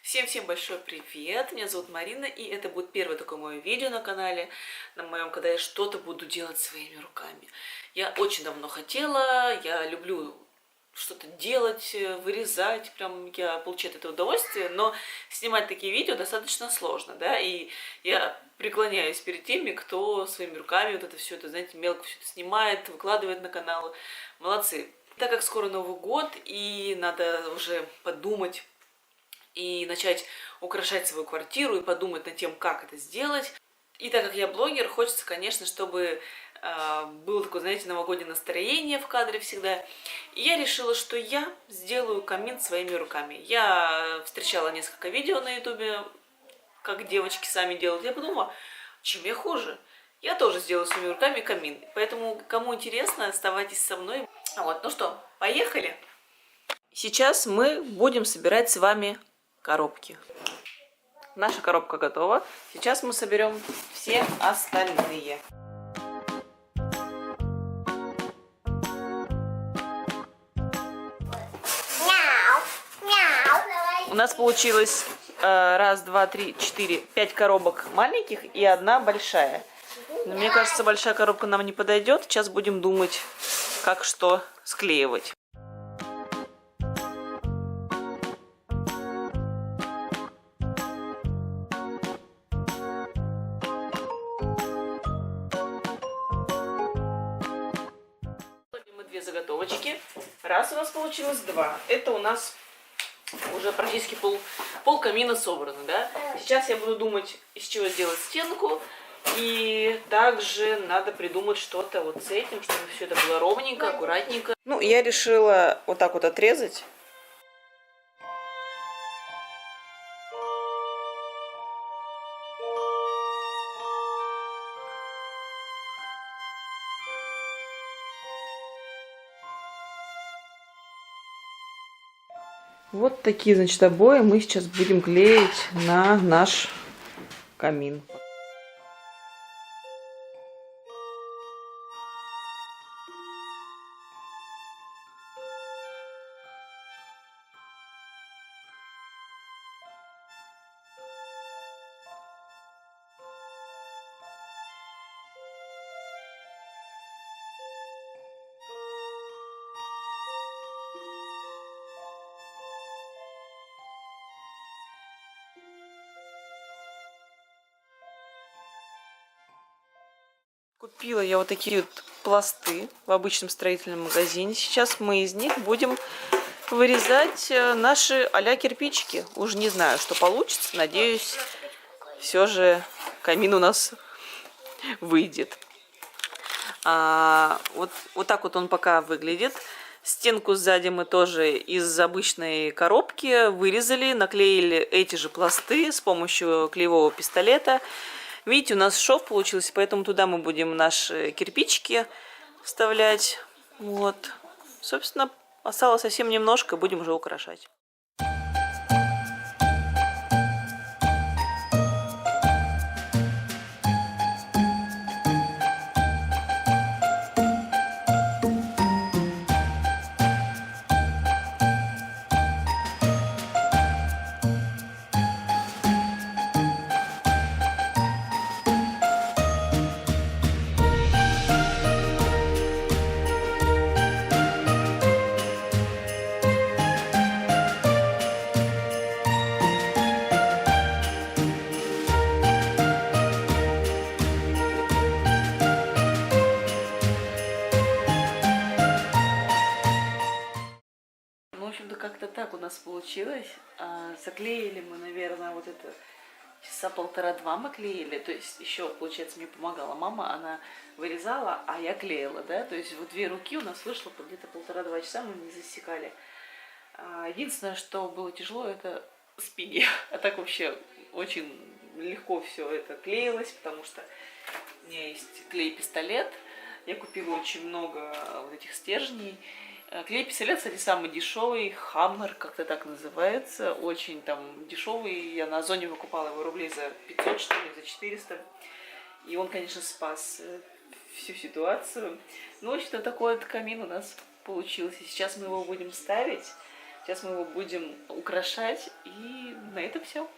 Всем большой привет, меня зовут Марина, и это будет первое такое мое видео на канале, на моем, когда я что-то буду делать своими руками. Я очень давно хотела, я люблю что-то делать, вырезать, прям я получаю от этого удовольствие, но снимать такие видео достаточно сложно, да, и я преклоняюсь перед теми, кто своими руками вот это все, это, знаете, мелко все это снимает, выкладывает на канал. Молодцы. Так как скоро Новый год, и надо уже подумать, и начать украшать свою квартиру и подумать над тем, как это сделать. И так как я блогер, хочется, конечно, чтобы было такое, знаете, новогоднее настроение в кадре всегда. И я решила, что я сделаю камин своими руками. Я встречала несколько видео на ютубе, как девочки сами делают. Я подумала, чем я хуже? Я тоже сделаю своими руками камин. Поэтому, кому интересно, оставайтесь со мной. Вот, ну что, поехали? Сейчас мы будем собирать с вами коробки. Наша коробка готова. Сейчас мы соберем все остальные. У нас получилось раз, два, три, четыре, 5 коробок маленьких и одна большая. Но мне кажется, большая коробка нам не подойдет. Сейчас будем думать, как что склеивать. Две заготовочки. Раз у нас получилось, два. Это у нас уже практически пол камина собрано, да? Сейчас я буду думать, из чего сделать стенку. И также надо придумать что-то вот с этим, чтобы все это было ровненько, аккуратненько. Ну, я решила вот так вот отрезать. Вот такие, значит, обои мы сейчас будем клеить на наш камин. Купила я вот такие вот пласты в обычном строительном магазине. Сейчас мы из них будем вырезать наши а-ля кирпичики. Уж не знаю, что получится. Надеюсь, все же камин у нас выйдет. Вот так вот он пока выглядит. Стенку сзади мы тоже из обычной коробки вырезали, наклеили эти же пласты с помощью клеевого пистолета. Видите, у нас шов получился, поэтому туда мы будем наши кирпичики вставлять. Вот. Собственно, осталось совсем немножко, будем уже украшать. В общем-то, как-то так у нас получилось. Заклеили мы, наверное, вот это часа полтора-два мы клеили. То есть еще, получается, мне помогала мама, она вырезала, а я клеила, да. То есть вот 2 руки у нас вышло где-то полтора-два часа, мы не засекали. Единственное, что было тяжело, это спине. А так вообще очень легко все это клеилось, потому что у меня есть клей-пистолет. Я купила очень много вот этих стержней. Клей-пистолет, кстати, самый дешевый, Хаммер, как-то так называется, очень там дешевый. Я на Озоне выкупала его рублей за 500, что ли, за 400. И он, конечно, спас всю ситуацию. Ну, в общем-то, такой вот камин у нас получился. Сейчас мы его будем ставить. Сейчас мы его будем украшать, и на этом все.